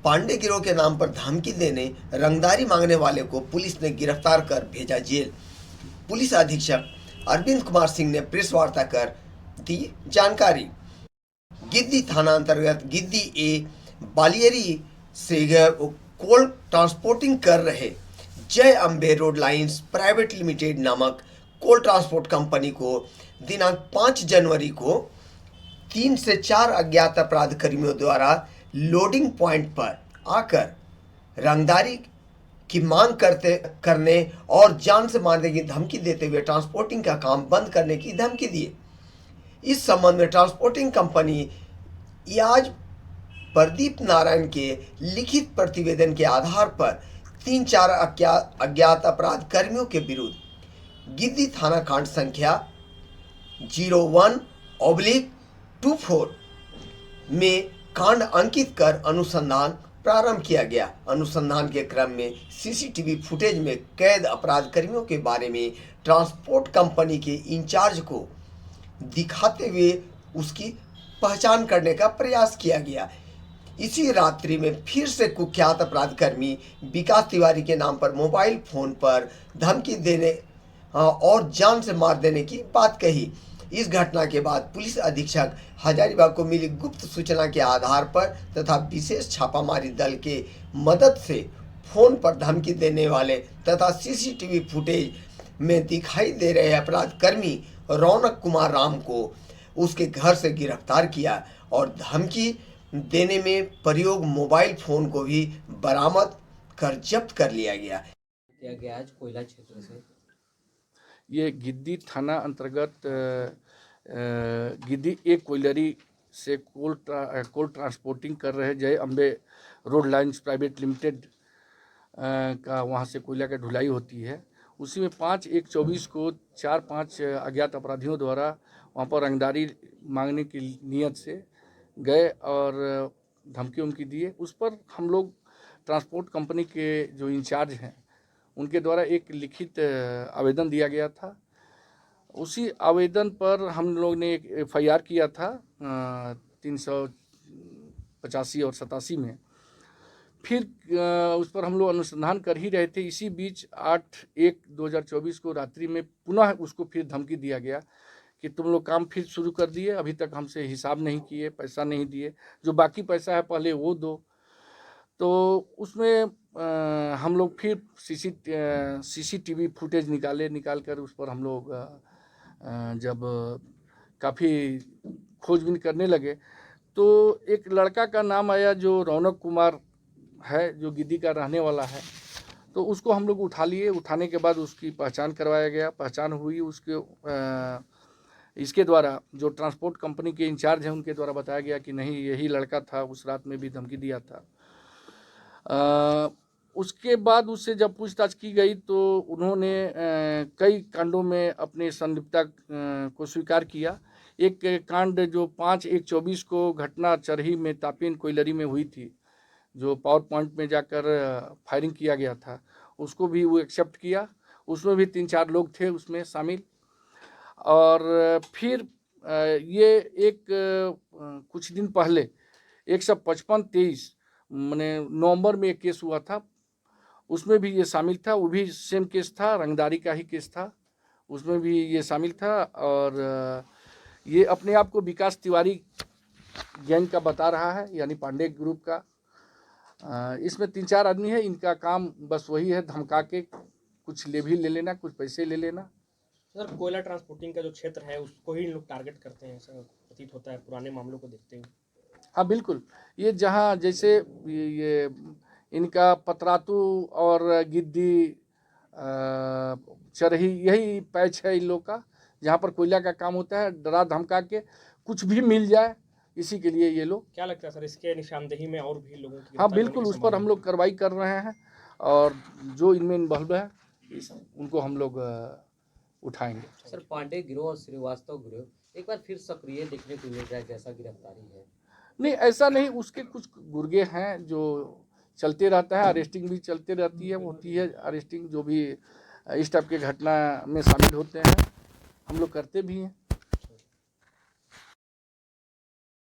पांडे गिरोह के नाम पर धमकी देने, रंगदारी मांगने वाले को पुलिस ने गिरफ्तार कर भेजा जेल। पुलिस अधीक्षक अरविंद कुमार सिंह ने प्रेस वार्ता कर दी जानकारी। गिद्दी थाना अंतर्गत गिद्दी ए बालियरी से कोल ट्रांसपोर्टिंग कर रहे जय Ambe road lines private limited नामक कोल ट्रांसपोर्ट कंपनी को दिनांक 5 जनवरी को 3 से 4 अज्ञात अपराध कर्मियों द्वारा लोडिंग पॉइंट पर आकर रंगदारी की मांग करने और जान से मारने की धमकी देते हुए ट्रांसपोर्टिंग का काम बंद करने की धमकी दी। इस संबंध में ट्रांसपोर्टिंग कंपनी याज प्रदीप नारायण के लिखित प्रतिवेदन के आधार पर 3-4 अज्ञात अपराध कर्मियों के विरुद्ध गिद्दी थाना कांड संख्या 01/24 में कांड अंकित कर अनुसंधान प्रारंभ किया गया। अनुसंधान के क्रम में सीसीटीवी फुटेज में कैद अपराध कर्मियों के बारे में ट्रांसपोर्ट कंपनी के इंचार्ज को दिखाते हुए उसकी पहचान करने का प्रयास किया गया। इसी रात्रि में फिर से कुख्यात अपराध कर्मी विकास तिवारी के नाम पर मोबाइल फोन पर धमकी देने और जान से मार देने की बात कही। इस घटना के बाद पुलिस अधीक्षक हजारीबाग को मिली गुप्त सूचना के आधार पर तथा विशेष छापामारी दल के मदद से फोन पर धमकी देने वाले तथा सीसीटीवी फुटेज में दिखाई दे रहे अपराध कर्मी रौनक कुमार राम को उसके घर से गिरफ्तार किया और धमकी देने में प्रयोग मोबाइल फोन को भी बरामद कर जब्त कर लिया गया। आज कोयला क्षेत्र से ये गिद्दी थाना अंतर्गत गिद्दी एक कोयलरी से कोल ट्रांसपोर्टिंग कर रहे जय Ambe road lines private limited का वहाँ से कोयला का ढुलाई होती है। उसी में 5/1/24 को 4-5 अज्ञात अपराधियों द्वारा वहाँ पर रंगदारी मांगने की नीयत से गए और धमकी उमकी दिए। उस पर हम लोग ट्रांसपोर्ट कंपनी के जो इंचार्ज हैं उनके द्वारा एक लिखित आवेदन दिया गया था। उसी आवेदन पर हम लोग ने एक FIR किया था 385 और 87 में। फिर उस पर हम लोग अनुसंधान कर ही रहे थे। इसी बीच 8/1/2024 को रात्रि में पुनः उसको फिर धमकी दिया गया कि तुम लोग काम फिर शुरू कर दिए, अभी तक हमसे हिसाब नहीं किए, पैसा नहीं दिए, जो बाकी पैसा है पहले वो दो। तो उसमें हम लोग फिर सीसीटीवी फुटेज निकाल कर उस पर हम लोग जब काफ़ी खोजबीन करने लगे तो एक लड़का का नाम आया जो रौनक कुमार है, जो गिद्दी का रहने वाला है। तो उसको हम लोग उठा लिए। उठाने के बाद उसकी पहचान करवाया गया। पहचान हुई उसके इसके द्वारा जो ट्रांसपोर्ट कंपनी के इंचार्ज हैं उनके द्वारा बताया गया कि नहीं यही लड़का था, उस रात में भी धमकी दिया था। उसके बाद उससे जब पूछताछ की गई तो उन्होंने कई कांडों में अपने संलिप्तता को स्वीकार किया। एक कांड जो 5/1/24 को घटना चरही में तापीन कोयलरी में हुई थी, जो पावर पॉइंट में जाकर फायरिंग किया गया था, उसको भी वो एक्सेप्ट किया। उसमें भी 3-4 लोग थे उसमें शामिल। और फिर ये एक कुछ दिन पहले 155-23 मैंने नवंबर में एक केस हुआ था, उसमें भी ये शामिल था। वो भी सेम केस था, रंगदारी का ही केस था, उसमें भी ये शामिल था। और ये अपने आप को विकास तिवारी गैंग का बता रहा है, यानी पांडे ग्रुप का। इसमें 3-4 आदमी है, इनका काम बस वही है धमका के कुछ ले लेना, कुछ पैसे ले लेना। सर, कोयला ट्रांसपोर्टिंग का जो क्षेत्र है उसको ही लोग टारगेट करते हैं, सर प्रतीत होता है पुराने मामलों को देखते हुए। हाँ बिल्कुल, ये जहाँ जैसे ये इनका पतरातू और गिद्दी चरही यही पैच है इन लोग का, जहाँ पर कोयला का काम होता है। डरा धमका के कुछ भी मिल जाए इसी के लिए ये लोग। क्या लगता है सर, इसके निशानदेही में और भी लोगों की? हाँ बिल्कुल, उस पर हम लोग कार्रवाई कर रहे हैं और जो इनमें इन्वॉल्व है उनको हम लोग उठाएंगे। सर, पांडे गिरोह और श्रीवास्तव गिरोह एक बार फिर सक्रिय देखने को मिल रहा है, जैसा गिरफ्तारी है? नहीं, ऐसा नहीं, उसके कुछ गुर्गे हैं जो चलते रहता है, अरेस्टिंग भी चलते रहती है, होती है अरेस्टिंग, जो भी इस टाइप के घटना में शामिल होते हैं हम लोग करते भी हैं।